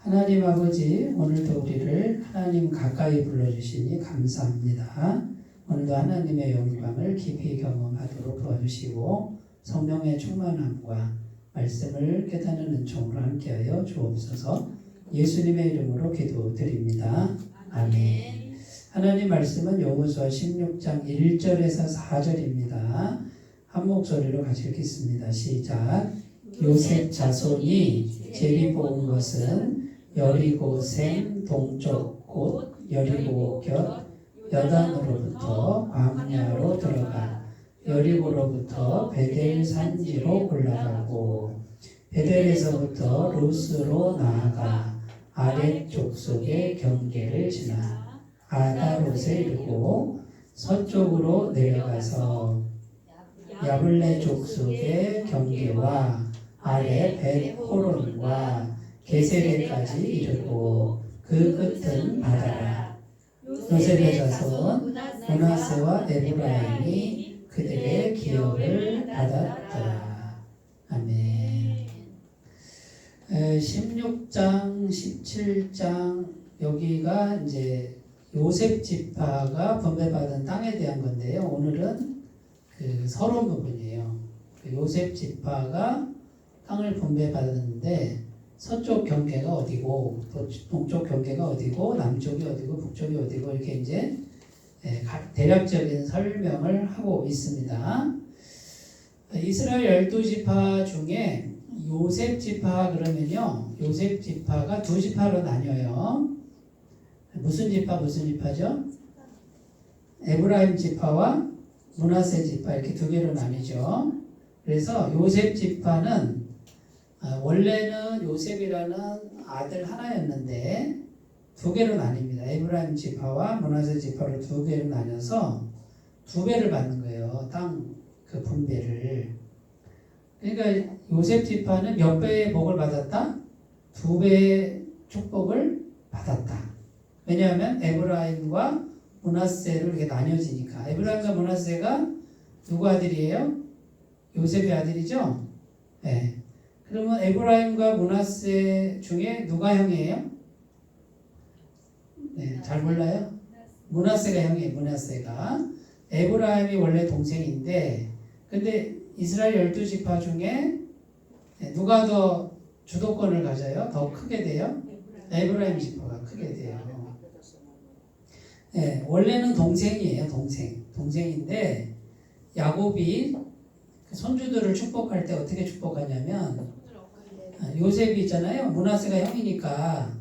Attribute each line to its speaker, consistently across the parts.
Speaker 1: 하나님 아버지, 오늘도 우리를 하나님 가까이 불러주시니 감사합니다. 오늘도 하나님의 영광을 깊이 경험하도록 도와주시고 성령의 충만함과 말씀을 깨닫는 은총으로 함께하여 주옵소서. 예수님의 이름으로 기도드립니다. 아멘. 하나님 말씀은 여호수아 16장 1절에서 4절입니다. 한 목소리로 같이 읽겠습니다. 시작. 요셉 자손이 제비 뽑은 것은 여리고생 동쪽 곳 여리고 곁 여단으로부터 광야로 들어가 여리고로부터 베델 산지로 올라가고 베델에서부터 루스로 나아가 아랫 족속의 경계를 지나 아다롯에 이르고 서쪽으로 내려가서 야블레 족속의 경계와 아래 벳호론과 게세레까지 이르고 그 끝은 바다라. 요셉의 자손 므낫세와 에브라임이 그들의 기업을 받았더라. 아멘. 16장, 17장 여기가 이제 요셉 지파가 분배받은 땅에 대한 건데요. 오늘은 그 서론 부분이에요. 요셉 지파가 땅을 분배받았는데 서쪽 경계가 어디고 동쪽 경계가 어디고 남쪽이 어디고 북쪽이 어디고 이렇게 이제 대략적인 설명을 하고 있습니다. 이스라엘 12지파 중에 요셉 지파 그러면요. 요셉 지파가 두 지파로 나뉘어요. 무슨 지파죠? 에브라임 지파와 므낫세 지파 이렇게 두 개로 나뉘죠. 그래서 요셉 지파는 원래는 요셉이라는 아들 하나였는데 두 개로 나뉩니다. 에브라임 지파와 므낫세 지파로 두 개로 나뉘어서 두 배를 받는 거예요. 땅 그 분배를. 그러니까 요셉 지파는 몇 배의 복을 받았다? 두 배의 축복을 받았다. 왜냐하면 에브라임과 므낫세로 이렇게 나뉘어지니까. 에브라임과 므낫세가 누구 아들이에요? 요셉의 아들이죠? 네. 그러면 에브라임과 므낫세 중에 누가 형이에요? 네, 잘 몰라요? 므낫세가 형이에요. 므낫세가. 에브라임이 원래 동생인데 근데 이스라엘 12지파 중에 누가 더 주도권을 가져요? 더 크게 돼요? 에브라임 지파가 크게 돼요. 네, 원래는 동생이에요. 동생인데 야곱이 손주들을 축복할 때 어떻게 축복하냐면 요셉이 있잖아요. 므낫세가 형이니까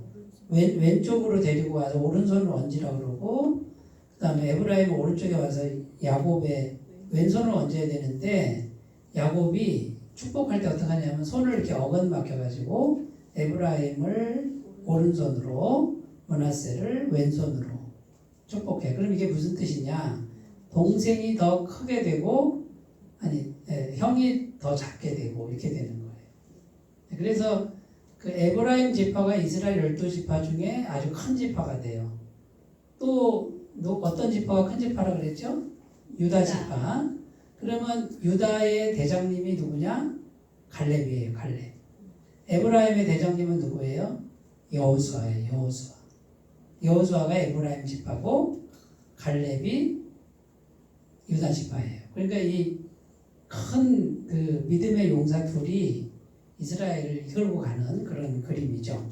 Speaker 1: 왼쪽으로 데리고 와서 오른손으로 얹으라고 그러고 그 다음에 에브라임은 오른쪽에 와서 야곱의 왼손을 얹어야 되는데 야곱이 축복할 때 어떻게 하냐면 손을 이렇게 어긋맞춰가지고 에브라임을 오른손으로 므낫세를 왼손으로 축복해. 그럼 이게 무슨 뜻이냐? 동생이 더 크게 되고 형이 더 작게 되고 이렇게 되는 거예요. 그래서 그 에브라임 지파가 이스라엘 12지파 중에 아주 큰 지파가 돼요. 또 어떤 지파가 큰 지파라 그랬죠? 유다 지파. 그러면 유다의 대장님이 누구냐? 갈렙이에요. 갈렙. 에브라임의 대장님은 누구예요? 여호수아예요. 여호수아가 에브라임 지파고 갈렙이 유다 지파예요. 그러니까 이 큰 그 믿음의 용사 둘이 이스라엘을 이끌고 가는 그런 그림이죠.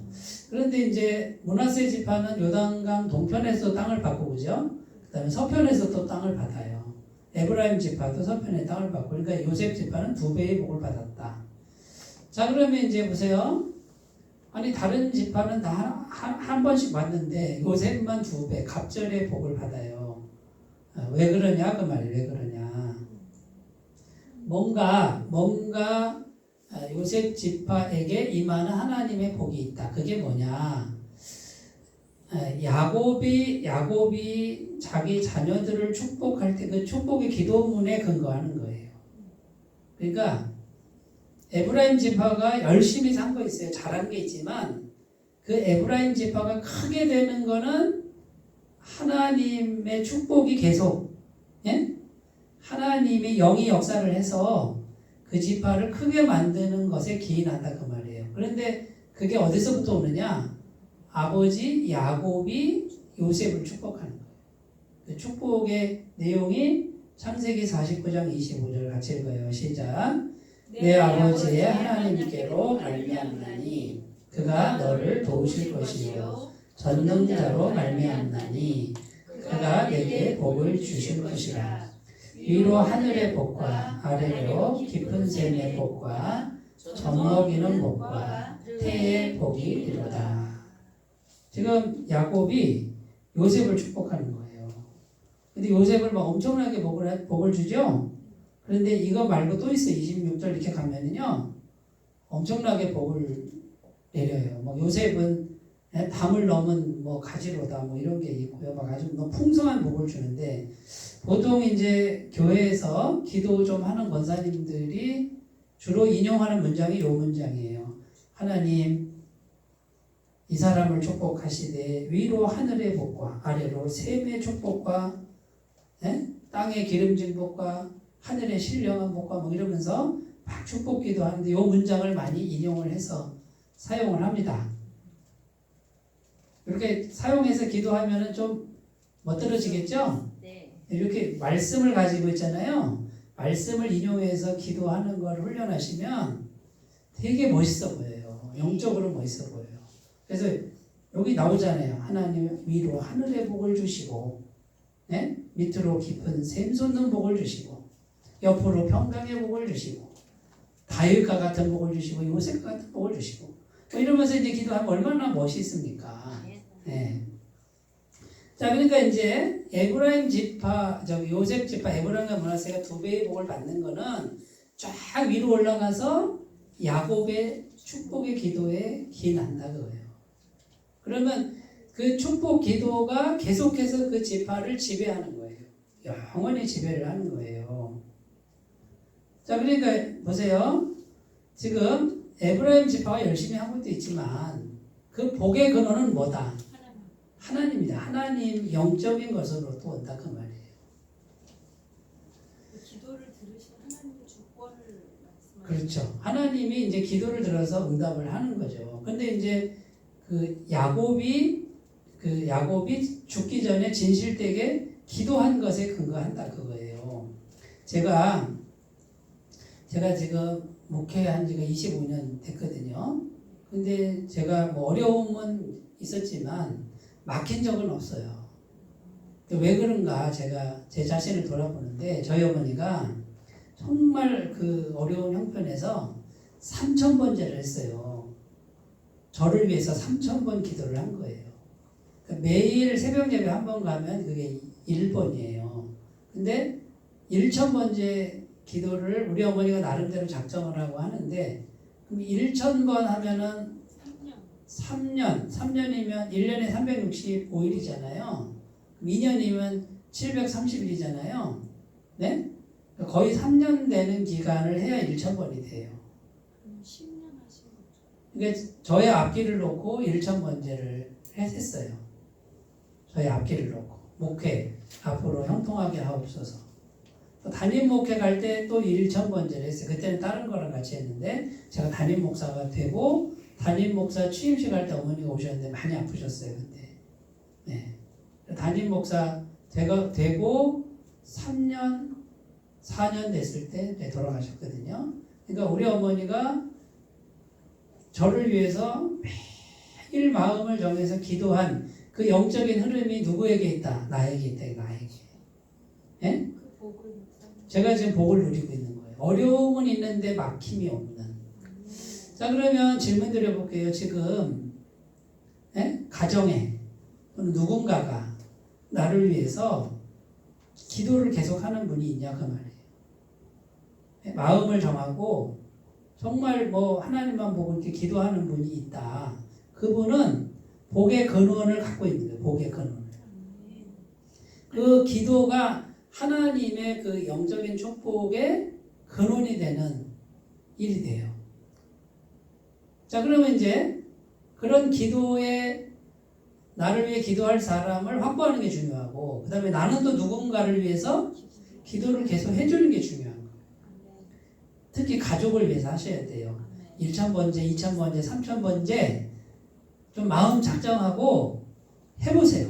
Speaker 1: 그런데 이제 므낫세 지파는 요단강 동편에서 땅을 받고 그죠? 그다음에 서편에서 또 땅을 받아요. 에브라임 지파도 서편에 땅을 받고 그러니까 요셉 지파는 두 배의 복을 받았다. 자 그러면 이제 보세요. 아니 다른 지파는 다 한 번씩 받는데 요셉만 두 배 갑절의 복을 받아요. 왜 그러냐 그 말이 왜 그러냐. 뭔가 요셉 지파에게 임하는 하나님의 복이 있다. 그게 뭐냐? 야곱이 자기 자녀들을 축복할 때 그 축복의 기도문에 근거하는 거예요. 그러니까 에브라임 지파가 열심히 산 거 있어요. 잘한 게 있지만 그 에브라임 지파가 크게 되는 거는 하나님의 축복이 계속 하나님이 영이 역사를 해서 그 지파를 크게 만드는 것에 기인한다 그 말이에요. 그런데 그게 어디서부터 오느냐? 아버지 야곱이 요셉을 축복하는 거예요. 그 축복의 내용이 창세기 49장 25절 같이 읽어요. 시작. 내 아버지의 하나님께로 말미암나니 그가 너를 도우실 것이요 전능자로 말미암나니 그가 내게 복을 주실 것이라. 위로 하늘의 복과 아래로 깊은 샘의 복과 젖먹이는 복과 태의 복이 이르다. 지금 야곱이 요셉을 축복하는 거예요. 근데 요셉을 막 엄청나게 복을 주죠. 그런데 이거 말고 또 있어. 26절 이렇게 가면은요 엄청나게 복을 내려요. 뭐 요셉은 담을 넘은 뭐 가지로다 뭐 이런 게 있고요. 막 아주 뭐 풍성한 복을 주는데 보통 이제 교회에서 기도 좀 하는 권사님들이 주로 인용하는 문장이 이 문장이에요. 하나님 이 사람을 축복하시되 위로 하늘의 복과 아래로 샘의 축복과 땅의 기름진 복과 하늘의 신령한 복과 뭐 이러면서 막 축복기도 하는데 이 문장을 많이 인용을 해서 사용을 합니다. 이렇게 사용해서 기도하면은 좀 멋들어지겠죠? 네. 이렇게 말씀을 가지고 있잖아요. 말씀을 인용해서 기도하는 걸 훈련하시면 되게 멋있어 보여요. 영적으로 멋있어 보여요. 그래서 여기 나오잖아요. 하나님 위로 하늘의 복을 주시고, 네? 밑으로 깊은 샘 솟는 복을 주시고, 옆으로 평강의 복을 주시고, 다윗과 같은 복을 주시고, 요셉과 같은 복을 주시고, 뭐 이러면서 이제 기도하면 얼마나 멋있습니까? 네. 자, 그러니까 이제 에브라임 지파, 요셉 지파, 에브라임과 므낫세가 두 배의 복을 받는 거는 쫙 위로 올라가서 야곱의 축복의 기도에 기인한다 그거예요. 그러면 그 축복 기도가 계속해서 그 지파를 지배하는 거예요. 영원히 지배를 하는 거예요. 자, 그러니까 보세요. 지금 에브라임 지파가 열심히 한 것도 있지만 그 복의 근원은 뭐다? 하나님입니다. 하나님 영적인 것으로부터 온다 그 말이에요.
Speaker 2: 기도를 들으신 하나님의 주권을 말씀하시는
Speaker 1: 그렇죠. 하나님이 이제 기도를 들어서 응답을 하는 거죠. 근데 이제 그 야곱이 죽기 전에 진실되게 기도한 것에 근거한다 그거예요. 제가 지금 목회한 지가 25년 됐거든요. 근데 제가 뭐 어려움은 있었지만 막힌 적은 없어요. 왜 그런가 제가 제 자신을 돌아보는데 저희 어머니가 정말 그 어려운 형편에서 3,000번제를 했어요. 저를 위해서 3,000번 기도를 한 거예요. 그러니까 매일 새벽 예배 한 번 가면 그게 1번이에요. 근데 1,000번제 기도를 우리 어머니가 나름대로 작정을 하고 하는데 그럼 1,000번 하면은 3년이면 1년에 365일이잖아요. 2년이면 730일이잖아요. 네? 거의 3년 되는 기간을 해야 1,000번이 돼요.
Speaker 2: 10년 하신 거죠.
Speaker 1: 그러니까 저의 앞길을 놓고 1,000번제를 했어요. 저의 앞길을 놓고 목회 앞으로 형통하게 하옵소서. 또 담임 목회 갈 때 또 1,000번제를 했어요. 그때는 다른 거랑 같이 했는데 제가 담임 목사가 되고 담임 목사 취임식 할 때 어머니가 오셨는데 많이 아프셨어요. 그때. 네. 담임 목사 되고 3년, 4년 됐을 때 돌아가셨거든요. 그러니까 우리 어머니가 저를 위해서 매일 마음을 정해서 기도한 그 영적인 흐름이 누구에게 있다? 나에게 있다. 나에게. 네? 제가 지금 복을 누리고 있는 거예요. 어려움은 있는데 막힘이 없는. 자, 그러면 질문 드려볼게요. 지금 가정에 누군가가 나를 위해서 기도를 계속하는 분이 있냐 그 말이에요. 마음을 정하고 정말 뭐 하나님만 보고 이렇게 기도하는 분이 있다. 그분은 복의 근원을 갖고 있는 거예요. 복의 근원을. 그 기도가 하나님의 그 영적인 축복의 근원이 되는 일이 돼요. 자, 그러면 이제 그런 기도에 나를 위해 기도할 사람을 확보하는 게 중요하고, 그 다음에 나는 또 누군가를 위해서 기도를 계속 해주는 게 중요한 거예요. 특히 가족을 위해서 하셔야 돼요. 1,000번제, 2,000번제, 3,000번제 좀 마음 작정하고 해보세요.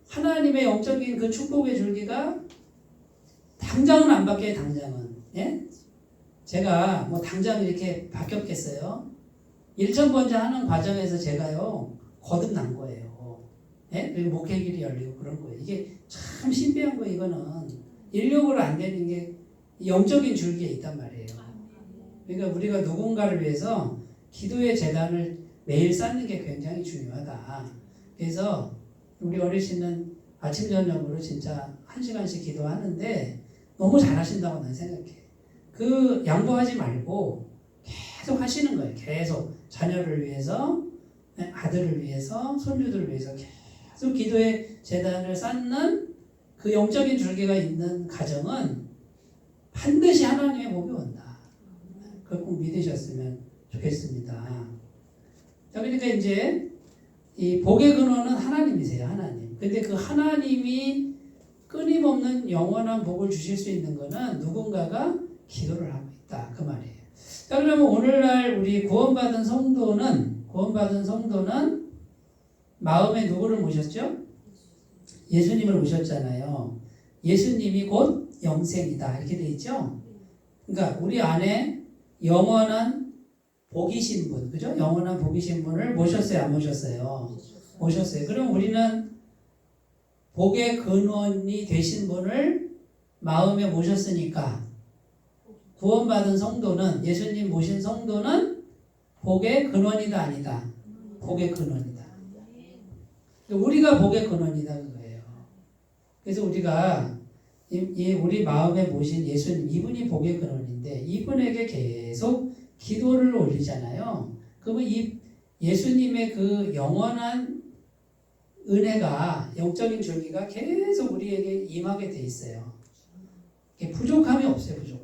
Speaker 1: 하나님의 영적인 그 축복의 줄기가 당장은 안 바뀌어요. 당장은. 예? 제가 뭐 당장 이렇게 바뀌었겠어요? 일천번째 하는 과정에서 제가요 거듭난 거예요. 예? 그리고 목회길이 열리고 그런 거예요. 이게 참 신비한 거. 이거는 인력으로 안 되는 게 영적인 줄기에 있단 말이에요. 그러니까 우리가 누군가를 위해서 기도의 재단을 매일 쌓는 게 굉장히 중요하다. 그래서 우리 어르신은 아침 저녁으로 진짜 1시간씩 기도하는데 너무 잘하신다고 나는 생각해. 그 양보하지 말고 계속 하시는 거예요. 계속 자녀를 위해서, 아들을 위해서, 손주들을 위해서 계속 기도의 재단을 쌓는 그 영적인 줄기가 있는 가정은 반드시 하나님의 복이 온다. 그걸 꼭 믿으셨으면 좋겠습니다. 자, 그러니까 이제 이 복의 근원은 하나님이세요. 하나님. 근데 그 하나님이 끊임없는 영원한 복을 주실 수 있는 거는 누군가가 기도를 하고 있다. 그 말이에요. 자, 그러면 오늘날 우리 구원받은 성도는 마음에 누구를 모셨죠? 예수님을 모셨잖아요. 예수님이 곧 영생이다. 이렇게 돼 있죠? 그러니까 우리 안에 영원한 복이신 분, 그죠? 영원한 복이신 분을 모셨어요? 안 모셨어요? 모셨어요. 그럼 우리는 복의 근원이 되신 분을 마음에 모셨으니까 구원받은 성도는, 예수님 모신 성도는 복의 근원이다 아니다? 복의 근원이다. 우리가 복의 근원이다 그거예요. 그래서 우리가 우리 마음에 모신 예수님, 이분이 복의 근원인데 이분에게 계속 기도를 올리잖아요. 그러면 이 예수님의 그 영원한 은혜가, 영적인 줄기가 계속 우리에게 임하게 돼 있어요. 부족함이 없어요. 부족함.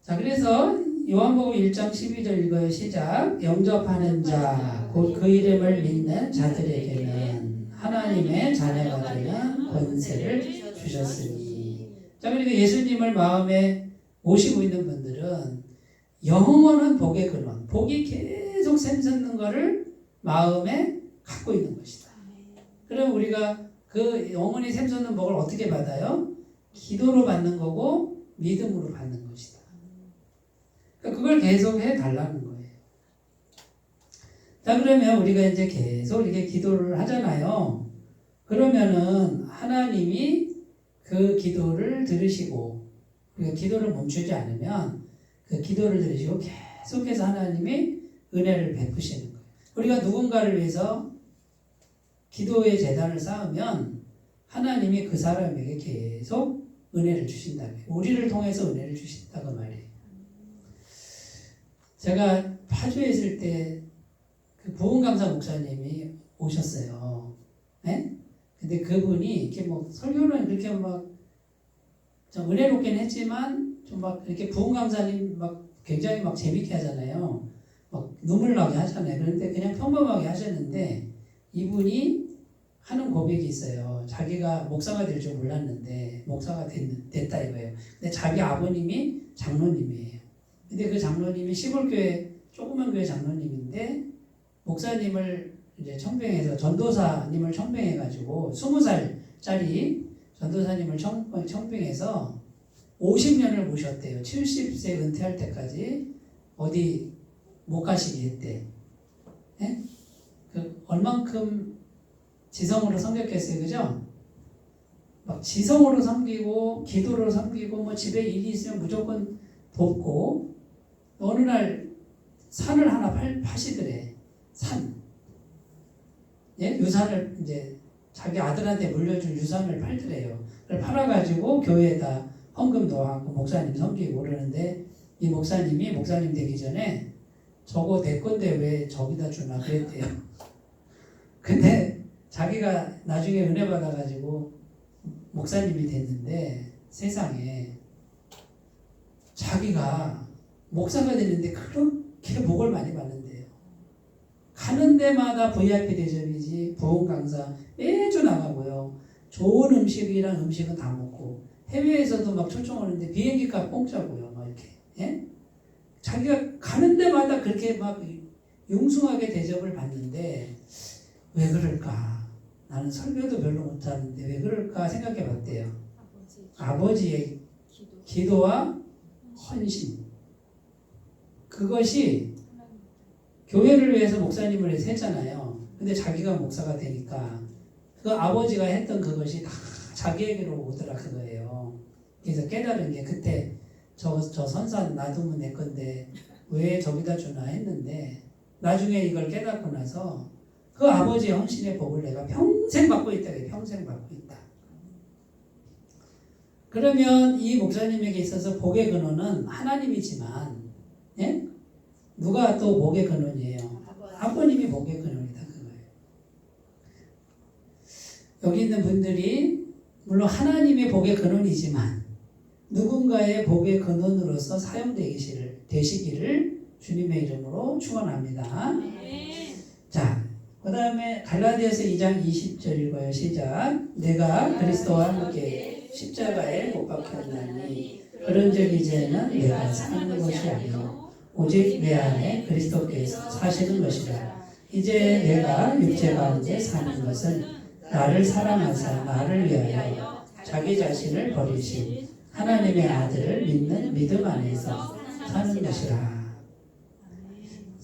Speaker 1: 자, 그래서 요한복음 1장 12절 읽어요. 시작. 영접하는 자, 곧 그 이름을 믿는 자들에게는 하나님의 자녀가 되는 권세를 주셨으니. 자, 그러니까 예수님을 마음에 모시고 있는 분들은 영원한 복의 근원, 복이 계속 샘솟는 것을 마음에 갖고 있는 것이다. 그럼 우리가 그 영원히 샘솟는 복을 어떻게 받아요? 기도로 받는 거고 믿음으로 받는 것이다. 그러니까 그걸 계속 해달라는 거예요. 자, 그러면 우리가 이제 계속 이렇게 기도를 하잖아요. 그러면은 하나님이 그 기도를 들으시고, 우리가 기도를 멈추지 않으면 그 기도를 들으시고 계속해서 하나님이 은혜를 베푸시는 거예요. 우리가 누군가를 위해서 기도의 재단을 쌓으면 하나님이 그 사람에게 계속 은혜를 주신다며, 우리를 통해서 은혜를 주신다고 말이에요. 제가 파주에 있을 때 그 부흥강사 목사님이 오셨어요. 네? 근데 그분이 이렇게 뭐 설교는 그렇게 막 좀 은혜롭긴 했지만 좀 막 이렇게 부흥강사님 막 굉장히 막 재밌게 하잖아요. 막 눈물 나게 하잖아요. 그런데 그냥 평범하게 하셨는데 이분이 하는 고백이 있어요. 자기가 목사가 될 줄 몰랐는데 목사가 됐다 이거예요. 근데 자기 아버님이 장로님이에요. 근데 그 장로님이 시골교회 조그만 교회 장로님인데 목사님을 이제 청빙해서 전도사님을 청빙해가지고 20살짜리 전도사님을 청빙해서 50년을 모셨대요. 70세 은퇴할 때까지 어디 못 가시게 했대. 네? 그 얼만큼 지성으로 섬겼겠어요, 그죠? 막 지성으로 섬기고 기도로 섬기고 뭐 집에 일이 있으면 무조건 돕고 어느 날 산을 하나 파시더래. 산. 예? 유산을 이제 자기 아들한테 물려준 유산을 팔더래요. 그걸 팔아가지고 교회에다 헌금 넣어갖고 목사님 섬기고 그러는데 이 목사님이 목사님 되기 전에 저거 내 건데 왜 저기다 주나 그랬대요. 근데 자기가 나중에 은혜 받아가지고 목사님이 됐는데 세상에 자기가 목사가 됐는데 그렇게 복을 많이 받는데요. 가는 데마다 VIP 대접이지 부흥 강사 매주 나가고요. 좋은 음식이랑 음식은 다 먹고 해외에서도 막 초청하는데 비행기값 공짜고요. 막 이렇게. 예? 자기가 가는 데마다 그렇게 막 융숭하게 대접을 받는데 왜 그럴까? 나는 설교도 별로 못하는데 왜 그럴까 생각해 봤대요. 아버지의 기도와 헌신. 그것이 교회를 위해서 목사님을 해서 했잖아요. 근데 자기가 목사가 되니까 그 아버지가 했던 그것이 다 자기에게로 오더라 그거예요. 그래서 깨달은 게 그때 저 선산 놔두면 내 건데 왜 저기다 주나 했는데 나중에 이걸 깨닫고 나서 그 아버지의 헌신의 복을 내가 평생 받고 있다. 평생 받고 있다. 그러면 이 목사님에게 있어서 복의 근원은 하나님이지만 예? 누가 또 복의 근원이에요? 아버님이 복의 근원이다 그거예요. 여기 있는 분들이 물론 하나님의 복의 근원이지만 누군가의 복의 근원으로서 사용되시기를 주님의 이름으로 축원합니다. 자, 그 다음에 갈라디아서 2장 20절 읽어요. 시작. 내가 그리스도와 함께 십자가에 못 박혔나니 그런즉 이제는 내가 사는 것이 아니요 오직 내 안에 그리스도께서 사시는 것이라. 이제 내가 육체 가운데 사는 것은 나를 사랑하사 나를 위하여 자기 자신을 버리신 하나님의 아들을 믿는 믿음 안에서 사는 것이라.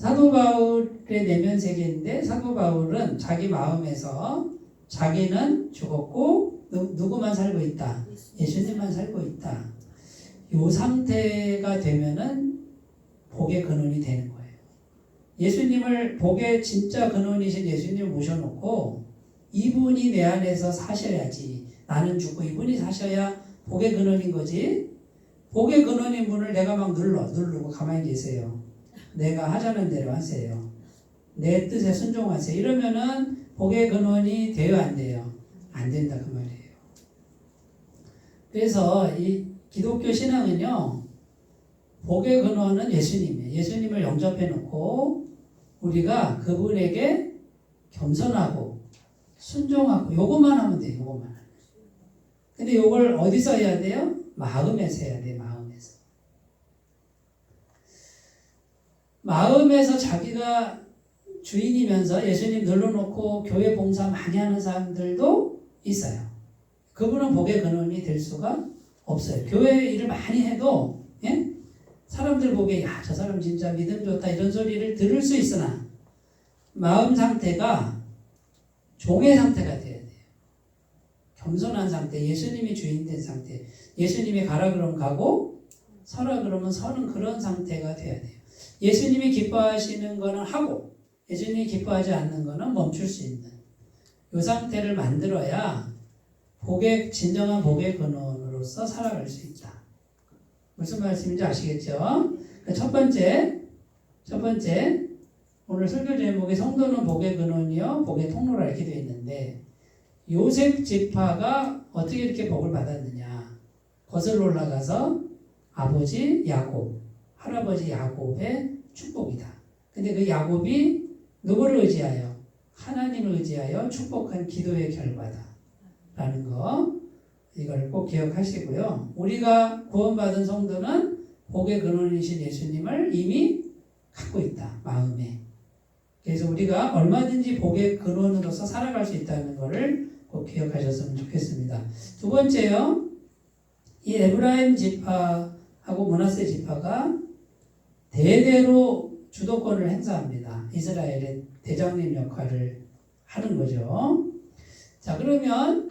Speaker 1: 사도 바울의 내면 세계인데 사도 바울은 자기 마음에서 자기는 죽었고 누구만 살고 있다. 예수님만 살고 있다. 이 상태가 되면은 복의 근원이 되는 거예요. 예수님을 복의 진짜 근원이신 예수님을 모셔놓고 이분이 내 안에서 사셔야지. 나는 죽고 이분이 사셔야 복의 근원인 거지. 복의 근원인 분을 내가 막 누르고 가만히 계세요. 내가 하자는 대로 하세요. 내 뜻에 순종하세요. 이러면은 복의 근원이 돼요, 안 돼요? 안 된다 그 말이에요. 그래서 이 기독교 신앙은요, 복의 근원은 예수님이에요. 예수님을 영접해 놓고 우리가 그분에게 겸손하고 순종하고 요것만 하면 돼요. 요것만. 근데 요걸 어디서 해야 돼요? 마음에서 해야 돼요. 마음에서 자기가 주인이면서 예수님 늘러놓고 교회 봉사 많이 하는 사람들도 있어요. 그분은 복의 근원이 될 수가 없어요. 교회 일을 많이 해도 예? 사람들 보기에 야, 저 사람 진짜 믿음 좋다 이런 소리를 들을 수 있으나 마음 상태가 종의 상태가 돼야 돼요. 겸손한 상태, 예수님이 주인 된 상태, 예수님이 가라 그러면 가고 서라 그러면 서는 그런 상태가 돼야 돼요. 예수님이 기뻐하시는 거는 하고 예수님이 기뻐하지 않는 거는 멈출 수 있는 이 상태를 만들어야 진정한 복의 근원으로서 살아갈 수 있다. 무슨 말씀인지 아시겠죠? 첫 번째 오늘 설교 제목이 성도는 복의 근원이요 복의 통로라 이렇게 되어 있는데 요셉 지파가 어떻게 이렇게 복을 받았느냐? 거슬러 올라가서 아버지 야곱, 할아버지 야곱의 축복이다. 근데 그 야곱이 누구를 의지하여? 하나님을 의지하여 축복한 기도의 결과다. 라는 거 이걸 꼭 기억하시고요. 우리가 구원받은 성도는 복의 근원이신 예수님을 이미 갖고 있다. 마음에. 그래서 우리가 얼마든지 복의 근원으로서 살아갈 수 있다는 것을 꼭 기억하셨으면 좋겠습니다. 두 번째요. 이 에브라임 지파하고 므낫세 지파가 대대로 주도권을 행사합니다. 이스라엘의 대장님 역할을 하는 거죠. 자, 그러면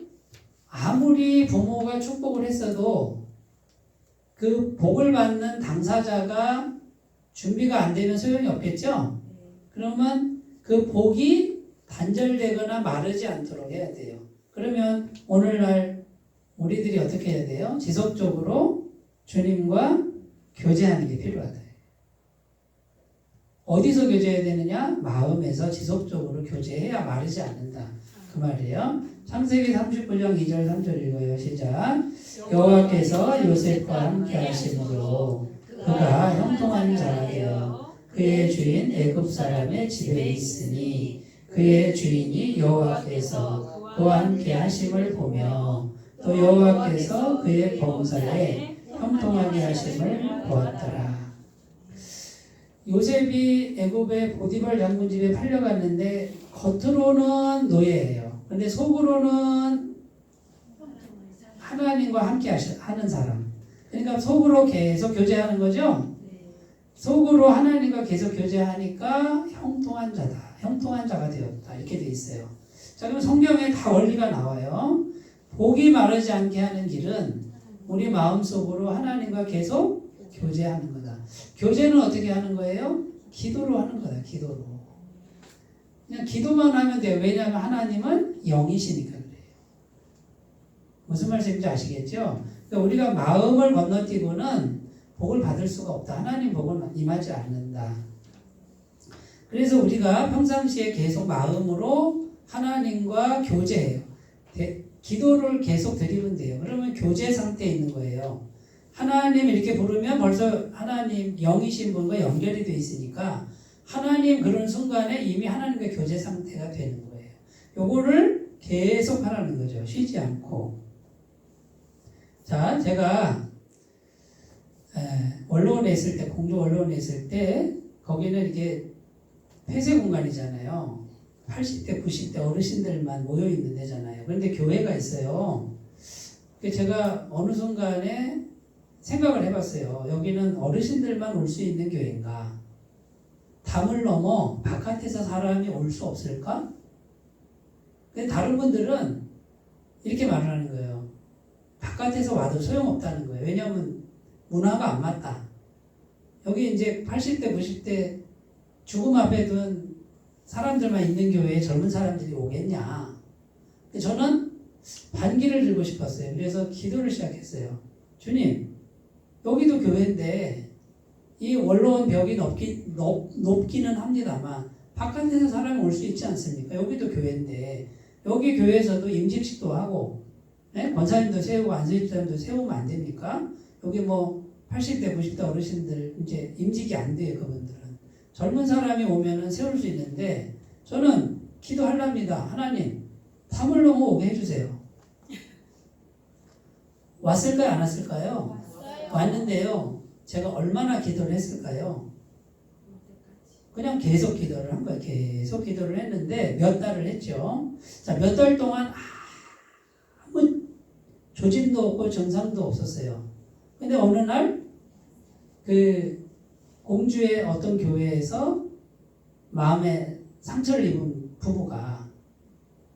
Speaker 1: 아무리 부모가 축복을 했어도 그 복을 받는 당사자가 준비가 안 되면 소용이 없겠죠? 그러면 그 복이 단절되거나 마르지 않도록 해야 돼요. 그러면 오늘날 우리들이 어떻게 해야 돼요? 지속적으로 주님과 교제하는 게 필요하다. 어디서 교제해야 되느냐? 마음에서 지속적으로 교제해야 마르지 않는다. 그 말이에요. 창세기 39장 2절 3절 읽어요. 시작. 여호와께서 요셉과 함께 하심으로 그가 형통한 자가 되어 그의 주인 애굽 사람의 집에 있으니 그의 주인이 여호와께서 그와 함께 하심을 보며 또 여호와께서 그의 범사에 형통하게 하심을 보았더라. 요셉이 애굽의 보디발 장군 집에 팔려갔는데 겉으로는 노예예요. 근데 속으로는 하나님과 함께 하는 사람. 그러니까 속으로 계속 교제하는 거죠. 속으로 하나님과 계속 교제하니까 형통한 자다. 형통한 자가 되었다. 이렇게 돼 있어요. 자, 그럼 성경에 다 원리가 나와요. 복이 마르지 않게 하는 길은 우리 마음속으로 하나님과 계속 교제하는 거다. 교제는 어떻게 하는 거예요? 기도로 하는 거다. 기도로. 그냥 기도만 하면 돼요. 왜냐하면 하나님은 영이시니까 그래요. 무슨 말씀인지 아시겠죠? 그러니까 우리가 마음을 건너뛰고는 복을 받을 수가 없다. 하나님 복은 임하지 않는다. 그래서 우리가 평상시에 계속 마음으로 하나님과 교제해요. 기도를 계속 드리면 돼요. 그러면 교제 상태에 있는 거예요. 하나님 이렇게 부르면 벌써 하나님 영이신 분과 연결이 돼 있으니까 하나님 그런 순간에 이미 하나님과 교제 상태가 되는 거예요. 요거를 계속 하라는 거죠. 쉬지 않고. 자, 제가 원로원에 있을 때, 공주 원로원에 있을 때 거기는 이렇게 폐쇄 공간이잖아요. 80대, 90대 어르신들만 모여 있는 데잖아요. 그런데 교회가 있어요. 제가 어느 순간에 생각을 해봤어요. 여기는 어르신들만 올 수 있는 교회인가? 담을 넘어 바깥에서 사람이 올 수 없을까? 근데 다른 분들은 이렇게 말을 하는 거예요. 바깥에서 와도 소용없다는 거예요. 왜냐하면 문화가 안 맞다. 여기 이제 80대, 90대 죽음 앞에 둔 사람들만 있는 교회에 젊은 사람들이 오겠냐. 근데 저는 반기를 들고 싶었어요. 그래서 기도를 시작했어요. 주님, 여기도 교회인데 이 원로원 벽이 높기는 합니다만 바깥에서 사람이 올 수 있지 않습니까? 여기도 교회인데 여기 교회에서도 임직식도 하고 권사님도 세우고 안수집사님도 세우면 안 됩니까? 여기 뭐 80대, 90대 어르신들 이제 임직이 안 돼요. 그분들은. 젊은 사람이 오면은 세울 수 있는데 저는 기도하랍니다. 하나님, 담을 넘어 오게 해주세요. 왔을까요? 안 왔을까요? 왔는데요. 제가 얼마나 기도를 했을까요? 그냥 계속 기도를 한 거예요. 계속 기도를 했는데 몇 달을 했죠. 자, 몇 달 동안 아무 조짐도 없고 증상도 없었어요. 근데 어느 날 그 공주의 어떤 교회에서 마음에 상처를 입은 부부가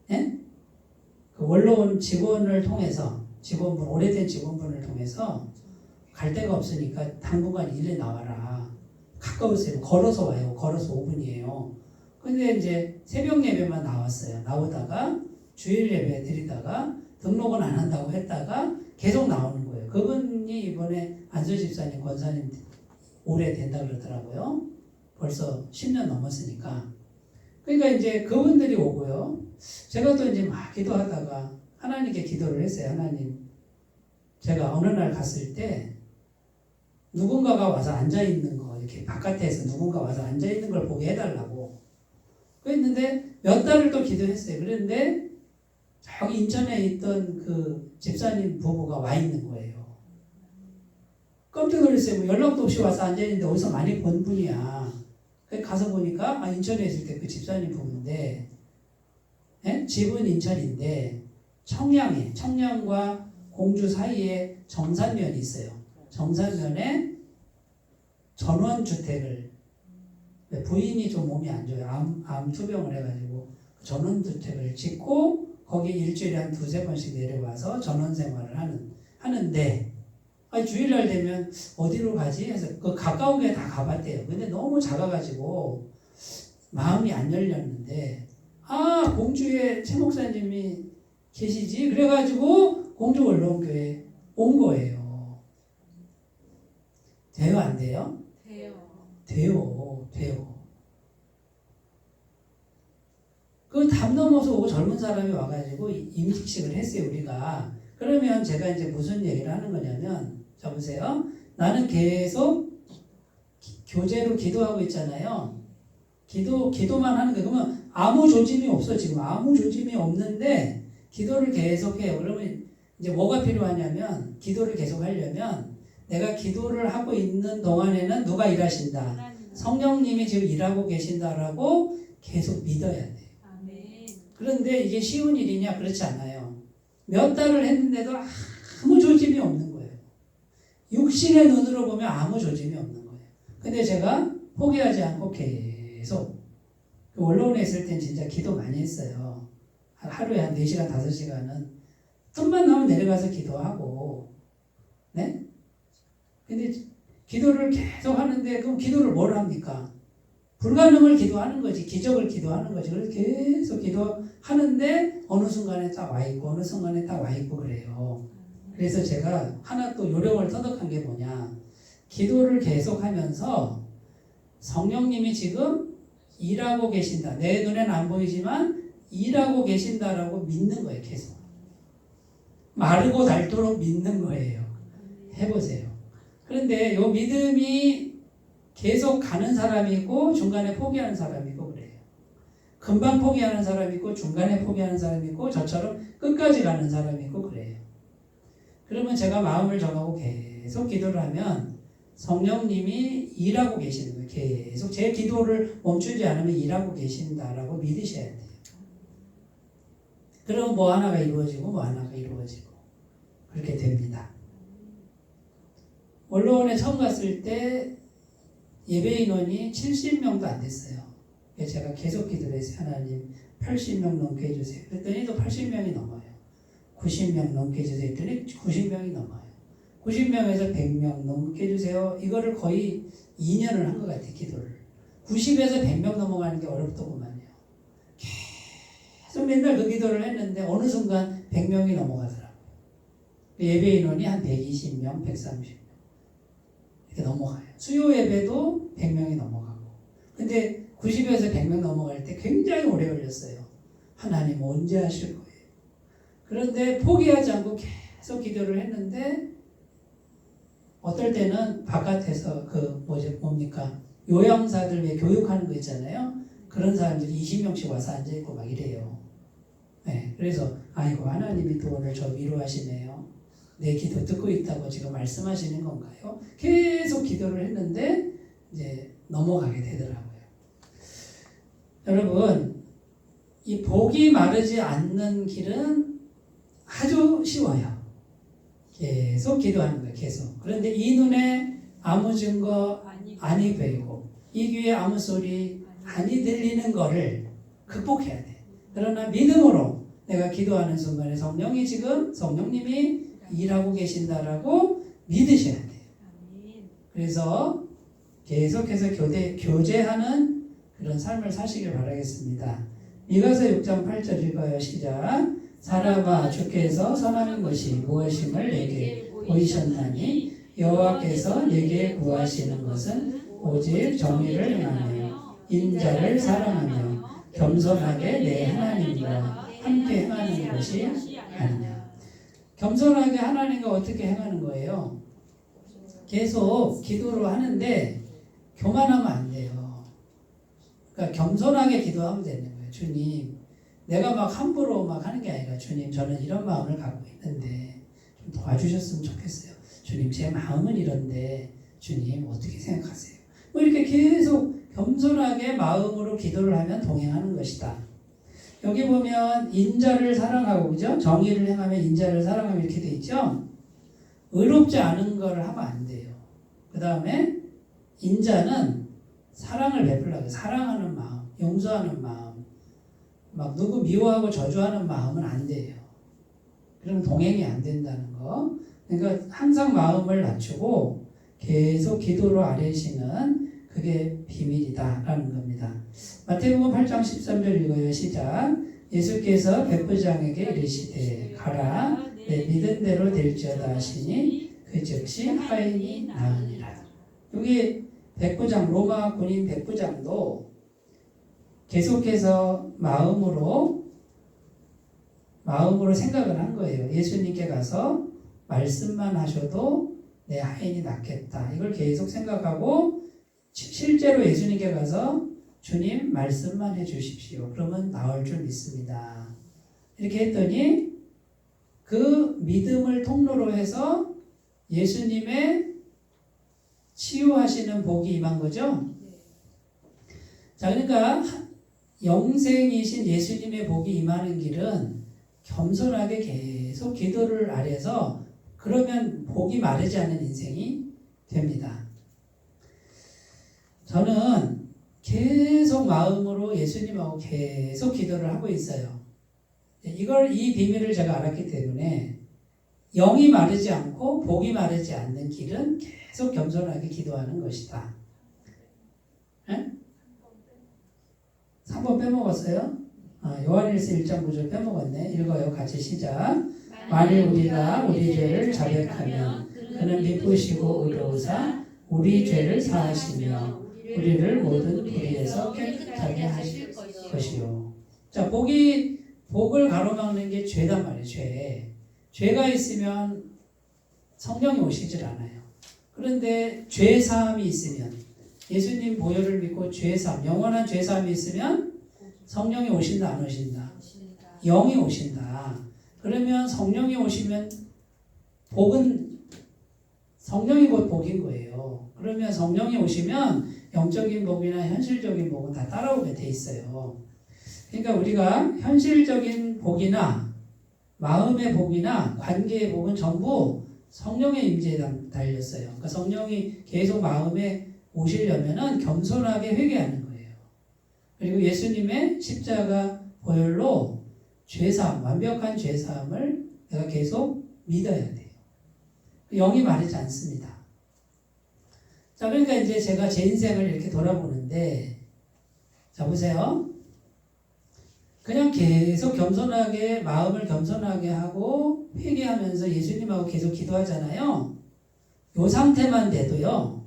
Speaker 1: 그 원로원 직원을 통해서 오래된 직원분을 통해서 갈 데가 없으니까 당분간 일에 나와라. 가까우세요. 걸어서 와요. 걸어서 5분이에요. 근데 이제 새벽 예배만 나왔어요. 나오다가 주일 예배 드리다가 등록은 안 한다고 했다가 계속 나오는 거예요. 그분이 이번에 안수 집사님, 권사님 오래된다 그러더라고요. 벌써 10년 넘었으니까. 그러니까 이제 그분들이 오고요. 제가 또 이제 막 기도하다가 하나님께 기도를 했어요. 하나님, 제가 어느 날 갔을 때 누군가가 와서 앉아있는 거, 이렇게 바깥에서 누군가 와서 앉아있는 걸 보게 해달라고. 그랬는데 몇 달을 또 기도했어요. 그런데 저기 인천에 있던 그 집사님 부부가 와 있는 거예요. 깜짝 놀랐어요. 뭐 연락도 없이 와서 앉아있는데 어디서 많이 본 분이야. 가서 보니까 인천에 있을 때 그 집사님 부부인데 집은 인천인데 청량과 공주 사이에 정산면이 있어요. 정산면에 전원주택을 부인이 좀 몸이 안 좋아요. 암 투병을 해가지고 전원주택을 짓고 거기 일주일에 한 두세 번씩 내려와서 전원생활을 하는데 주일날 되면 어디로 가지? 해서 그 가까운 게 다 가봤대요. 근데 너무 작아가지고 마음이 안 열렸는데 공주의 최 목사님이 계시지? 그래가지고 공주 원로원교회 온 거예요. 돼요? 안 돼요? 돼요. 그 담 넘어서 오고 젊은 사람이 와가지고 임직식을 했어요. 우리가. 그러면 제가 이제 무슨 얘기를 하는 거냐면 자 보세요. 나는 계속 교제로 기도하고 있잖아요. 기도만 하는 거예요. 그러면 아무 조짐이 없어. 지금 아무 조짐이 없는데 기도를 계속 해요. 그러면 이제 뭐가 필요하냐면 기도를 계속 하려면 내가 기도를 하고 있는 동안에는 누가 일하신다? 성령님이 지금 일하고 계신다라고 계속 믿어야 돼요.
Speaker 2: 아멘.
Speaker 1: 그런데 이게 쉬운 일이냐? 그렇지 않아요. 몇 달을 했는데도 아무 조짐이 없는 거예요. 육신의 눈으로 보면 아무 조짐이 없는 거예요. 근데 제가 포기하지 않고 계속 원로원에 있을 땐 진짜 기도 많이 했어요. 하루에 한 4시간, 5시간은 틈만 나면 내려가서 기도하고 네? 근데 기도를 계속 하는데 그럼 기도를 뭘 합니까? 불가능을 기도하는 거지. 기적을 기도하는 거지. 그래서 계속 기도하는데 어느 순간에 딱 와 있고 어느 순간에 딱 와 있고 그래요. 그래서 제가 하나 또 요령을 터득한 게 뭐냐. 기도를 계속하면서 성령님이 지금 일하고 계신다. 내 눈에는 안 보이지만 일하고 계신다라고 믿는 거예요. 계속. 마르고 닳도록 믿는 거예요. 해보세요. 그런데 이 믿음이 계속 가는 사람이 있고 중간에 포기하는 사람이 있고 그래요. 금방 포기하는 사람이 있고 중간에 포기하는 사람이 있고 저처럼 끝까지 가는 사람이 있고 그래요. 그러면 제가 마음을 정하고 계속 기도를 하면 성령님이 일하고 계시는 거예요. 계속 제 기도를 멈추지 않으면 일하고 계신다라고 믿으셔야 돼요. 그러면 뭐 하나가 이루어지고 뭐 하나가 이루어지고 그렇게 됩니다. 원로원에 처음 갔을 때 예배 인원이 70명도 안 됐어요. 그래서 제가 계속 기도를 했어요. 하나님 80명 넘게 해주세요. 그랬더니 또 80명이 넘어요. 90명 넘게 해주세요. 했더니 90명이 넘어요. 90명에서 100명 넘게 해주세요. 이거를 거의 2년을 한 것 같아요. 기도를. 90에서 100명 넘어가는 게 어렵더구만요. 계속 맨날 그 기도를 했는데 어느 순간 100명이 넘어가더라고요. 예배 인원이 한 120명, 130명 이렇게 넘어가요. 수요 예배도 100명이 넘어가고. 근데 90에서 100명 넘어갈 때 굉장히 오래 걸렸어요. 하나님 언제 하실 거예요? 그런데 포기하지 않고 계속 기도를 했는데 어떨 때는 바깥에서 뭡니까? 요양사들 왜 교육하는 거 있잖아요. 그런 사람들이 20명씩 와서 앉아있고 막 이래요. 네, 그래서 아이고 하나님이 또 오늘 저 위로하시네요. 내 기도 듣고 있다고 지금 말씀하시는 건가요? 계속 기도를 했는데 이제 넘어가게 되더라고요. 여러분, 이 복이 마르지 않는 길은 아주 쉬워요. 계속 기도하는 거예요. 계속. 그런데 이 눈에 아무 증거 아니 보이고 이 귀에 아무 소리 아니 들리는 거를 극복해야 돼. 그러나 믿음으로 내가 기도하는 순간에 성령님이 일하고 계신다라고 믿으셔야 돼요. 그래서 계속해서 교제하는 그런 삶을 사시길 바라겠습니다. 미가서 6장 8절 읽어요. 시작. 사람아 주께서 선하는 것이 무엇임을 내게 보이셨나니 여호와께서 내게 구하시는 것은 오직 정의를 행하며 인자를 사랑하며 겸손하게 내 하나님과 함께 행하는 것이 아니냐. 겸손하게 하나님과 어떻게 행하는 거예요? 계속 기도를 하는데 교만하면 안 돼요. 그러니까 겸손하게 기도하면 되는 거예요. 주님, 내가 막 함부로 막 하는 게 아니라 주님, 저는 이런 마음을 갖고 있는데 좀 도와주셨으면 좋겠어요. 주님, 제 마음은 이런데 주님 어떻게 생각하세요? 뭐 이렇게 계속 겸손하게 마음으로 기도를 하면 동행하는 것이다. 여기 보면 인자를 사랑하고, 그죠? 정의를 행하며 인자를 사랑하며 이렇게 돼 있죠? 의롭지 않은 거를 하면 안 돼요. 그 다음에 인자는 사랑을 베풀라고, 사랑하는 마음, 용서하는 마음, 막 누구 미워하고 저주하는 마음은 안 돼요. 그러면 동행이 안 된다는 거. 그러니까 항상 마음을 낮추고 계속 기도로 아뢰시는 그게 비밀이다라는 겁니다. 마태복음 8장 13절 읽어요. 시작. 예수께서 백부장에게 이르시되 가라 내 믿은 대로 될지어다 하시니 그 즉시 하인이 나으니라. 여기 백부장, 로마 군인 백부장도 계속해서 마음으로 생각을 한 거예요. 예수님께 가서 말씀만 하셔도 내 하인이 낫겠다. 이걸 계속 생각하고 실제로 예수님께 가서 주님 말씀만 해주십시오. 그러면 나을 줄 믿습니다. 이렇게 했더니 그 믿음을 통로로 해서 예수님의 치유하시는 복이 임한 거죠. 자, 그러니까 영생이신 예수님의 복이 임하는 길은 겸손하게 계속 기도를 아래서 그러면 복이 마르지 않는 인생이 됩니다. 저는 계속 마음으로 예수님하고 계속 기도를 하고 있어요. 이 비밀을 제가 알았기 때문에 영이 마르지 않고 복이 마르지 않는 길은 계속 겸손하게 기도하는 것이다. 3번 빼먹었어요? 요한일서 1장 9절 빼먹었네. 읽어요. 같이 시작. 만일 우리가 우리 죄를 자백하면 그는 미쁘시고 의로우사 우리 죄를 사하시며 우리를 모든 불의에서 깨끗하게 하실 것이요. 자, 복을 가로막는 게 죄단 말이에요. 죄가 있으면 성령이 오시질 않아요. 그런데 죄 사함이 있으면 예수님 보혈을 믿고 죄 사함, 영원한 죄 사함이 있으면 성령이 오신다 안 오신다? 영이 오신다. 그러면 성령이 오시면 복은 성령이 곧 복인 거예요. 그러면 성령이 오시면 영적인 복이나 현실적인 복은 다 따라오게 돼 있어요. 그러니까 우리가 현실적인 복이나 마음의 복이나 관계의 복은 전부 성령의 임재에 달렸어요. 그러니까 성령이 계속 마음에 오시려면은 겸손하게 회개하는 거예요. 그리고 예수님의 십자가 보혈로 죄사함, 완벽한 죄사함을 내가 계속 믿어야 돼요. 영이 마르지 않습니다. 자, 그러니까 이제 제가 제 인생을 이렇게 돌아보는데, 자, 보세요. 그냥 계속 겸손하게, 마음을 겸손하게 하고, 회개하면서 예수님하고 계속 기도하잖아요. 요 상태만 돼도요,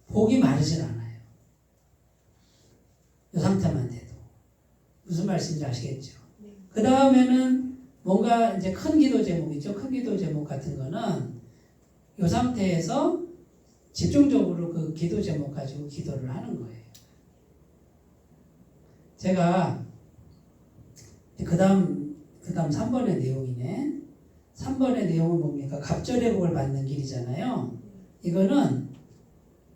Speaker 1: 복이 마르질 않아요. 요 상태만 돼도. 무슨 말씀인지 아시겠죠? 그 다음에는 뭔가 이제 큰 기도 제목이죠. 큰 기도 제목 같은 거는 요 상태에서 집중적으로 그 기도 제목 가지고 기도를 하는 거예요. 제가 그 다음 3번의 내용이네. 3번의 내용은 뭡니까? 갑절의 복을 받는 길이잖아요. 이거는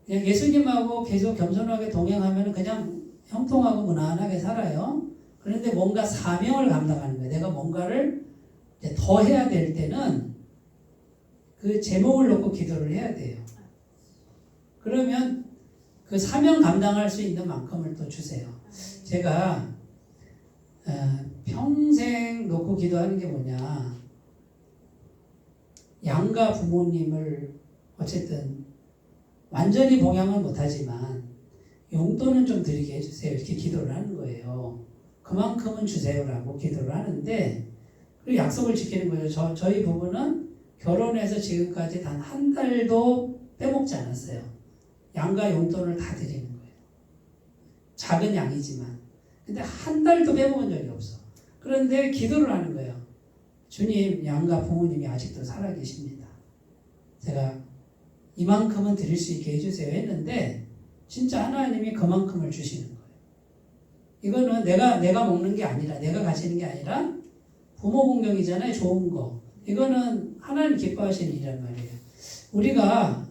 Speaker 1: 그냥 예수님하고 계속 겸손하게 동행하면 그냥 형통하고 무난하게 살아요. 그런데 뭔가 사명을 감당하는 거예요. 내가 뭔가를 이제 더 해야 될 때는 그 제목을 놓고 기도를 해야 돼요. 그러면 그 사명 감당할 수 있는 만큼을 또 주세요. 제가 평생 놓고 기도하는 게 뭐냐. 양가 부모님을 어쨌든 완전히 봉양은 못하지만 용돈은 좀 드리게 해주세요. 이렇게 기도를 하는 거예요. 그만큼은 주세요라고 기도를 하는데 그리고 약속을 지키는 거예요. 저희 부부는 결혼해서 지금까지 단 한 달도 빼먹지 않았어요. 양가 용돈을 다 드리는 거예요. 작은 양이지만. 근데 한 달도 빼먹은 적이 없어. 그런데 기도를 하는 거예요. 주님, 양가 부모님이 아직도 살아계십니다. 제가 이만큼은 드릴 수 있게 해주세요 했는데 진짜 하나님이 그만큼을 주시는 거예요. 이거는 내가 먹는 게 아니라 내가 가지는 게 아니라 부모 공경이잖아요. 좋은 거. 이거는 하나님 기뻐하시는 일이란 말이에요. 우리가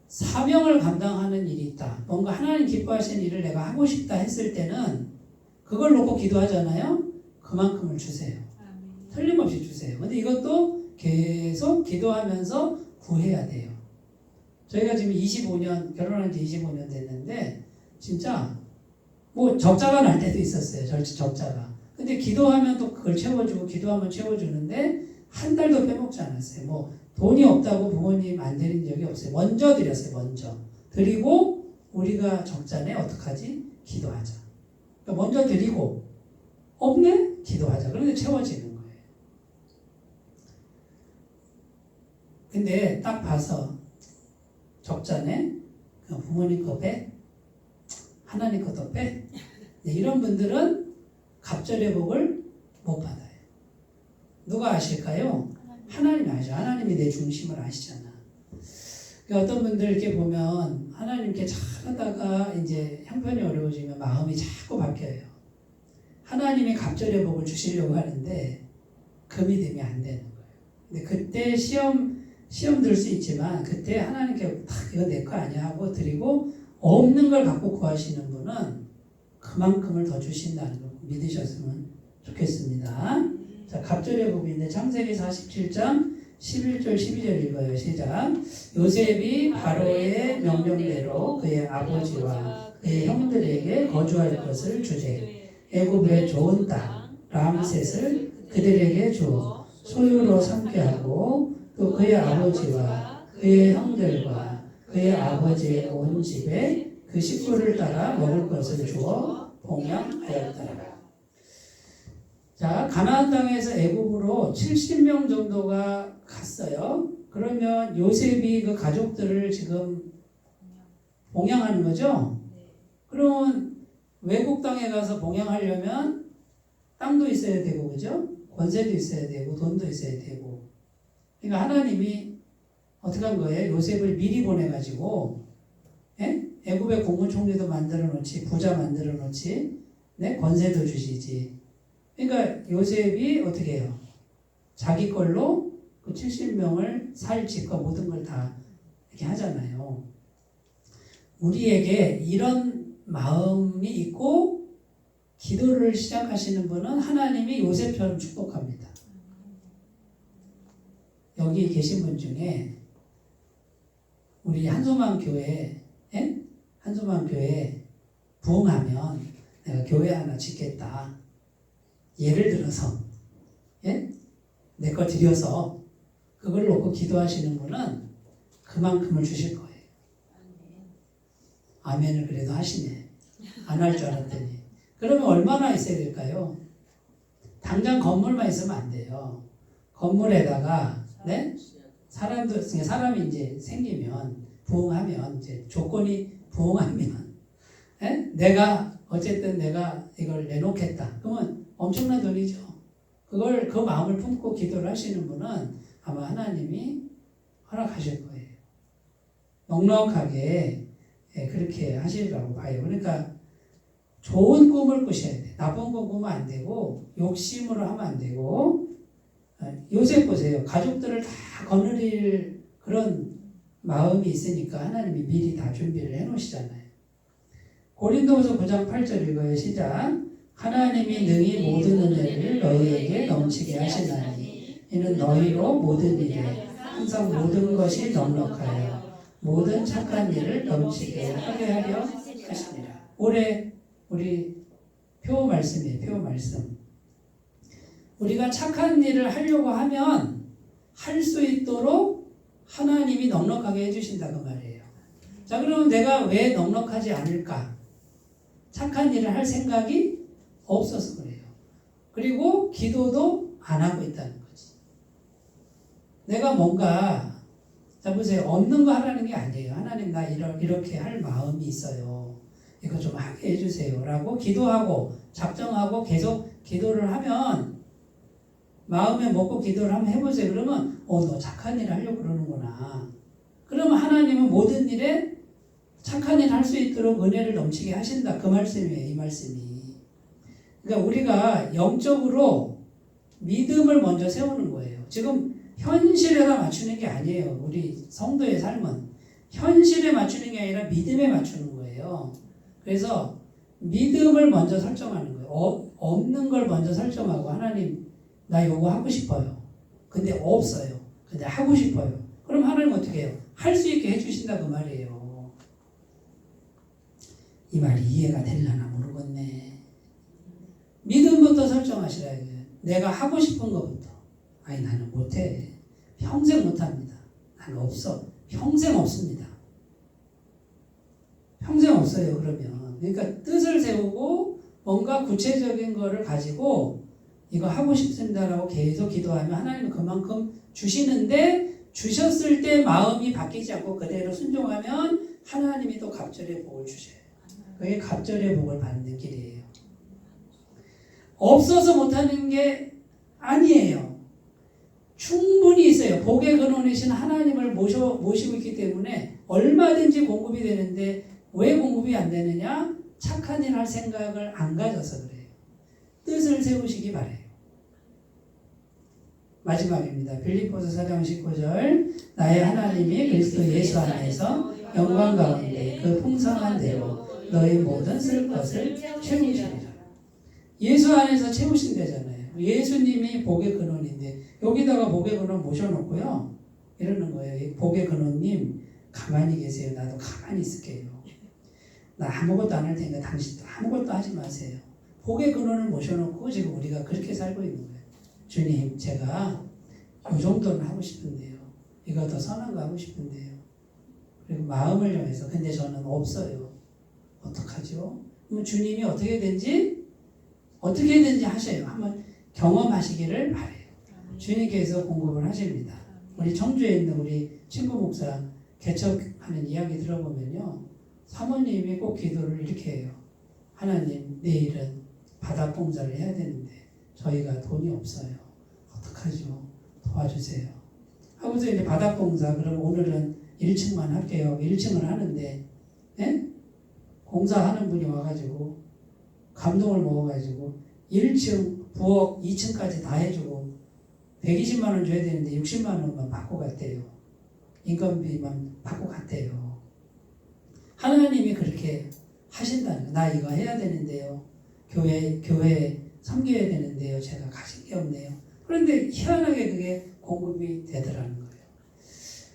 Speaker 1: 사명을 감당하는 일이 있다. 뭔가 하나님 기뻐하시는 일을 내가 하고 싶다 했을 때는 그걸 놓고 기도하잖아요. 그만큼을 주세요. 틀림없이 주세요. 근데 이것도 계속 기도하면서 구해야 돼요. 저희가 지금 25년, 결혼한 지 25년 됐는데 진짜 뭐 적자가 날 때도 있었어요. 적자가. 근데 기도하면 또 그걸 채워주고 기도하면 채워주는데 한 달도 빼먹지 않았어요. 뭐 돈이 없다고 부모님 안 드린 적이 없어요. 먼저 드렸어요. 먼저. 드리고 우리가 적자네 어떡하지? 기도하자. 그러니까 먼저 드리고 없네? 기도하자. 그런데 채워지는 거예요. 근데 딱 봐서 적자네? 부모님 거 빼? 하나님 것도 빼? 이런 분들은 갑절의 복을 못 받아요. 누가 아실까요? 하나님이 아시죠. 하나님이 내 중심을 아시잖아. 어떤 분들 이렇게 보면 하나님께 잘하다가 이제 형편이 어려워지면 마음이 자꾸 바뀌어요. 하나님이 갑절의 복을 주시려고 하는데 그 믿음이 안 되는 거예요. 근데 그때 시험 들 수 있지만 그때 하나님께 딱 이거 내 거 아니야 하고 드리고 없는 걸 갖고 구하시는 분은 그만큼을 더 주신다는 거 믿으셨으면 좋겠습니다. 자, 갑절의 부분인데 창세기 47장 11절 12절 읽어요. 시작. 요셉이 바로의 명령대로 그의 아버지와 그의 형들에게 거주할 것을 주되 애굽의 좋은 땅 람셋을 그들에게 주어 소유로 삼게 하고 또 그의 아버지와 그의 형들과 그의 아버지의 온 집에 그 식구를 따라 먹을 것을 주어 봉양하였더라. 자, 가나안 땅에서 애굽으로 70명 정도가 갔어요. 그러면 요셉이 그 가족들을 지금 봉양하는 거죠? 그러면 외국 땅에 가서 봉양하려면 땅도 있어야 되고, 그죠? 권세도 있어야 되고, 돈도 있어야 되고. 그러니까 하나님이 어떻게 한 거예요? 요셉을 미리 보내가지고, 예? 애굽의 국무총리도 만들어 놓지, 부자 만들어 놓지, 네? 권세도 주시지. 그러니까 요셉이 어떻게 해요? 자기 걸로 그 70명을 살 집과 모든 걸 다 이렇게 하잖아요. 우리에게 이런 마음이 있고 기도를 시작하시는 분은 하나님이 요셉처럼 축복합니다. 여기 계신 분 중에 우리 한소만 교회, 예? 한소만 교회 부흥하면 내가 교회 하나 짓겠다. 예를 들어서, 예? 내 거 드려서 그걸 놓고 기도하시는 분은 그만큼을 주실 거예요. 아멘을 그래도 하시네. 안 할 줄 알았더니. 그러면 얼마나 있어야 될까요? 당장 건물만 있으면 안 돼요. 건물에다가, 네? 사람이 이제 생기면, 부흥하면, 이제 조건이 부흥하면, 예? 어쨌든 내가 이걸 내놓겠다. 그러면 엄청난 돈이죠. 그 마음을 품고 기도를 하시는 분은 아마 하나님이 허락하실 거예요. 넉넉하게 그렇게 하시리라고 봐요. 그러니까 좋은 꿈을 꾸셔야 돼. 나쁜 꿈 꾸면 안 되고 욕심으로 하면 안 되고. 요셉 보세요. 가족들을 다 거느릴 그런 마음이 있으니까 하나님이 미리 다 준비를 해놓으시잖아요. 고린도후서 9장 8절 읽어요. 시작. 하나님이 능히 모든 은혜를 너희에게 넘치게 하시나니 이는 너희로 모든 일에 항상 모든 것이 넉넉하여 모든 착한 일을 넘치게 하게 하려 하시니라. 올해 우리 표 말씀이에요. 표 말씀. 우리가 착한 일을 하려고 하면 할 수 있도록 하나님이 넉넉하게 해주신다 그 말이에요. 자, 그러면 내가 왜 넉넉하지 않을까? 착한 일을 할 생각이 없어서 그래요. 그리고 기도도 안 하고 있다는 거지. 내가 뭔가, 자 보세요. 없는 거 하라는 게 아니에요. 하나님 나 이렇게 할 마음이 있어요. 이거 좀 하게 해주세요. 라고 기도하고 작정하고 계속 기도를 하면 마음에 먹고 기도를 한번 해보세요. 그러면 너 착한 일을 하려고 그러는구나. 그러면 하나님은 모든 일에 착한 일 할 수 있도록 은혜를 넘치게 하신다. 그 말씀이에요. 이 말씀이. 그러니까 우리가 영적으로 믿음을 먼저 세우는 거예요. 지금 현실에다 맞추는 게 아니에요. 우리 성도의 삶은 현실에 맞추는 게 아니라 믿음에 맞추는 거예요. 그래서 믿음을 먼저 설정하는 거예요. 없는 걸 먼저 설정하고 하나님 나 요거 하고 싶어요. 근데 없어요. 근데 하고 싶어요. 그럼 하나님 어떻게 해요? 할 수 있게 해주신다 그 말이에요. 이 말이 이해가 되려나 모르겠네. 믿음부터 설정하시라 이거예요. 내가 하고 싶은 것부터. 아니 나는 못해. 평생 못합니다. 나는 없어. 평생 없습니다. 평생 없어요. 그러면. 그러니까 뜻을 세우고 뭔가 구체적인 거를 가지고 이거 하고 싶습니다라고 계속 기도하면 하나님은 그만큼 주시는데 주셨을 때 마음이 바뀌지 않고 그대로 순종하면 하나님이 또 갑절의 복을 주셔요. 그게 갑절의 복을 받는 길이에요. 없어서 못하는 게 아니에요. 충분히 있어요. 복의 근원이신 하나님을 모시고 있기 때문에 얼마든지 공급이 되는데 왜 공급이 안 되느냐? 착한 일 할 생각을 안 가져서 그래요. 뜻을 세우시기 바래요. 마지막입니다. 빌립보서 4장 19절 나의 하나님이 그리스도 예수 안에서 영광 가운데 그 풍성한 대로 너희 모든 쓸 것을 채우시리라. 예수 안에서 채우신대잖아요. 예수님이 복의 근원인데 여기다가 복의 근원 모셔놓고요. 이러는 거예요. 복의 근원님 가만히 계세요. 나도 가만히 있을게요. 나 아무것도 안 할 테니까 당신도 아무것도 하지 마세요. 복의 근원을 모셔놓고 지금 우리가 그렇게 살고 있는 거예요. 주님, 제가 이 정도는 하고 싶은데요. 이거 더 선한 거 하고 싶은데요. 그리고 마음을 정해서 근데 저는 없어요. 어떡하죠? 그럼 주님이 어떻게든지 하셔요. 한번 경험하시기를 바래요. 주님께서 공급을 하십니다. 우리 청주에 있는 우리 친구 목사 개척하는 이야기 들어보면요. 사모님이 꼭 기도를 이렇게 해요. 하나님, 내일은 바닥 공사를 해야 되는데 저희가 돈이 없어요. 어떡하죠? 도와주세요. 하고서 이제 바닥 공사, 그럼 오늘은 1층만 할게요. 1층을 하는데, 네? 공사하는 분이 와가지고, 감동을 먹어가지고, 1층, 부엌 2층까지 다 해주고, 120만원 줘야 되는데 60만원만 받고 갔대요. 인건비만 받고 갔대요. 하나님이 그렇게 하신다는 거예요. 나 이거 해야 되는데요. 교회 섬겨야 되는데요. 제가 가진 게 없네요. 그런데 희한하게 그게 공급이 되더라는 거예요.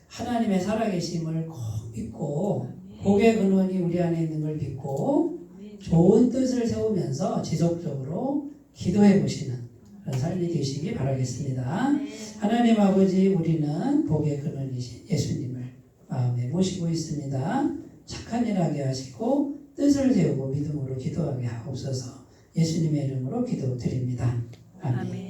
Speaker 1: 하나님의 살아계심을 꼭 믿고 복의 근원이 우리 안에 있는 걸 믿고 좋은 뜻을 세우면서 지속적으로 기도해 보시는 그런 삶이 되시기 바라겠습니다. 하나님 아버지, 우리는 복의 근원이신 예수님을 마음에 모시고 있습니다. 착한 일 하게 하시고 뜻을 세우고 믿음으로 기도하게 하옵소서. 예수님의 이름으로 기도드립니다. 아멘.